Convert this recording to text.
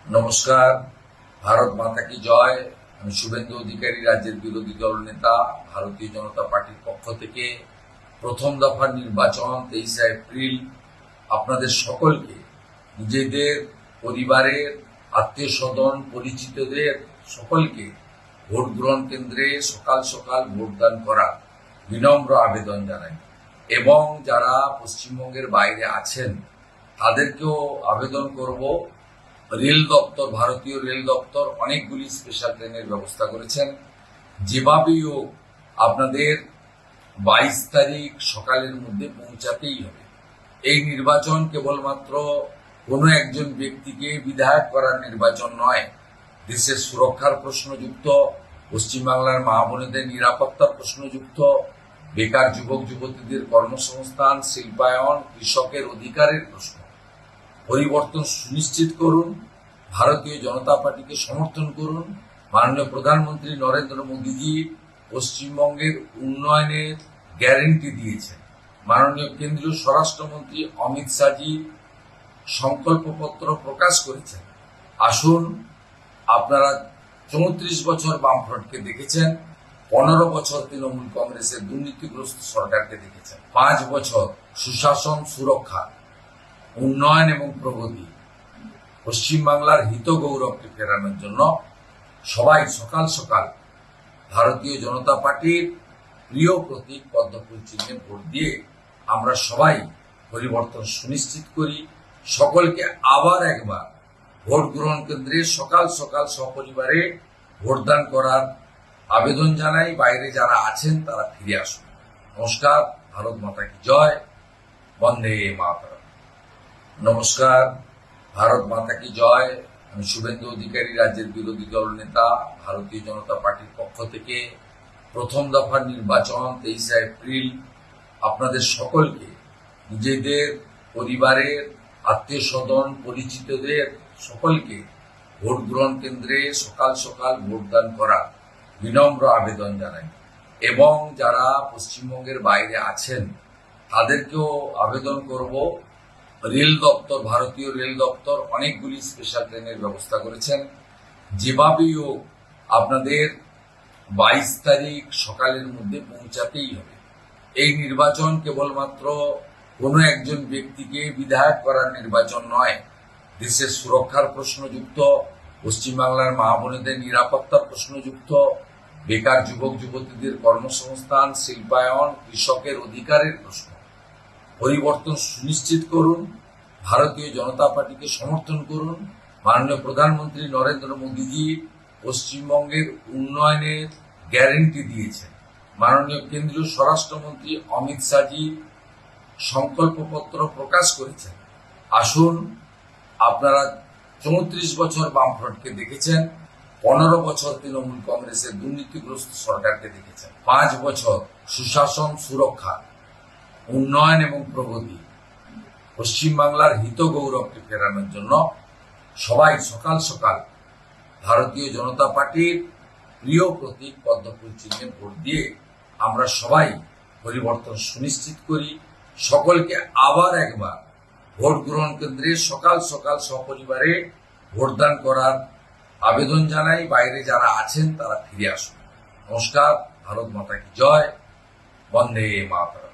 নমস্কার। ভারত মাতা কি জয়। আমি শুভেন্দু অধিকারী, রাজ্যের বিরোধী দল নেতা, ভারতীয় জনতা পার্টির পক্ষ থেকে প্রথম দফার নির্বাচন 23 এপ্রিল আপনাদের সকলকে, নিজেদের পরিবারের আত্মীয় স্বজন পরিচিতদের সকলকে ভোট গ্রহণ কেন্দ্রে সকাল সকাল ভোটদান করা বিনম্র আবেদন জানাই। এবং যারা পশ্চিমবঙ্গের বাইরে আছেন তাদেরকেও আবেদন করব, রেল দপ্তর, ভারতীয় রেল দপ্তর অনেকগুলি স্পেশাল ট্রেনের ব্যবস্থা করেছেন। যেভাবেই হোক আপনাদের 22 তারিখ সকালের মধ্যে পৌঁছাতেই হবে। এই নির্বাচন কেবলমাত্র কোনো একজন ব্যক্তিকে বিধায়ক করার নির্বাচন নয়, দেশের সুরক্ষার প্রশ্নযুক্ত, পশ্চিমবাংলার মা বোনেদের নিরাপত্তার প্রশ্নযুক্ত, বেকার যুবক যুবতীদের কর্মসংস্থান, শিল্পায়ন, কৃষকের অধিকারের প্রশ্ন। পরিবর্তন সুনিশ্চিত করুন, ভারতীয় জনতা পার্টিকে সমর্থন করুন। মাননীয় প্রধানমন্ত্রী নরেন্দ্র মোদীজি পশ্চিমবঙ্গের উন্নয়নের গ্যারেন্টি দিয়েছেন। মাননীয় কেন্দ্রীয় স্বরাষ্ট্রমন্ত্রী অমিত শাহজি সংকল্পপত্র প্রকাশ করেছেন। আসুন, আপনারা 34 বছর বামফ্রন্টকে দেখেছেন, 15 বছর তৃণমূল কংগ্রেসের দুর্নীতিগ্রস্ত সরকারকে দেখেছেন, 5 বছর সুশাসন, সুরক্ষা, উন্নয়ন এবং প্রগতি, পশ্চিমবাংলার হিত গৌরবকে ফেরানোর জন্য সবাই সকাল সকাল ভারতীয় জনতা পার্টির প্রিয় প্রতীক পদ্মফুল চিহ্নে ভোট দিয়ে আমরা সবাই পরিবর্তন সুনিশ্চিত করি। সকলকে আবার একবার ভোট গ্রহণ কেন্দ্রে সকাল সকাল সপরিবারে ভোটদান করার আবেদন জানাই। বাইরে যারা আছেন তারা ফিরে আসুন। নমস্কার। ভারত মাতা কি জয়। বন্দে মাতরম। নমস্কার। ভারত মাতা কি জয়। আমি শুভেন্দু অধিকারী, রাজ্যের বিরোধী দল নেতা, ভারতীয় জনতা পার্টির পক্ষ থেকে প্রথম দফার নির্বাচন 23 এপ্রিল আপনাদের সকলকে, নিজেদের পরিবারের আত্মীয় স্বজন পরিচিতদের সকলকে ভোট গ্রহণ কেন্দ্রে সকাল সকাল ভোটদান করা বিনম্র আবেদন জানাই। এবং যারা পশ্চিমবঙ্গের বাইরে আছেন তাদেরকেও আবেদন করব, রেল দপ্তর, ভারতীয় রেল দপ্তর অনেকগুলি স্পেশাল ট্রেনের ব্যবস্থা করেছেন। যেভাবেই হোক আপনাদের 22 তারিখ সকালের মধ্যে পৌঁছাতেই হবে। এই নির্বাচন কেবলমাত্র কোনো একজন ব্যক্তিকে বিধায়ক করার নির্বাচন নয়, দেশের সুরক্ষার প্রশ্নযুক্ত, পশ্চিমবাংলার মা বোনেদের নিরাপত্তার প্রশ্নযুক্ত, বেকার যুবক যুবতীদের কর্মসংস্থান, শিল্পায়ন, কৃষকের অধিকারের প্রশ্ন। পরিবর্তন সুনিশ্চিত করুন, ভারতীয় জনতা পার্টিকে সমর্থন করুন। মাননীয় প্রধানমন্ত্রী নরেন্দ্র মোদীজি পশ্চিমবঙ্গের উন্নয়নের গ্যারেন্টি দিয়েছেন। মাননীয় কেন্দ্রীয় স্বরাষ্ট্রমন্ত্রী অমিত শাহজি সংকল্পপত্র প্রকাশ করেছেন। আসুন, আপনারা 34 বছর বামফ্রন্টকে দেখেছেন, 15 বছর তৃণমূল কংগ্রেসের দুর্নীতিগ্রস্ত সরকারকে দেখেছেন, 5 বছর সুশাসন, সুরক্ষা, উন্নয়ন এবং প্রগতি, পশ্চিমবাংলার হিত গৌরবকে ফেরানোর জন্য সবাই সকাল সকাল ভারতীয় জনতা পার্টির প্রিয় প্রতীক পদ্মফুল চিহ্নে ভোট দিয়ে আমরা সবাই পরিবর্তন সুনিশ্চিত করি। সকলকে আবার একবার ভোট গ্রহণ কেন্দ্রে সকাল সকাল সপরিবারে ভোটদান করার আবেদন জানাই। বাইরে যারা আছেন তারা ফিরে আসুন। নমস্কার। ভারত মাতা কি জয়। বন্দে মাতরম।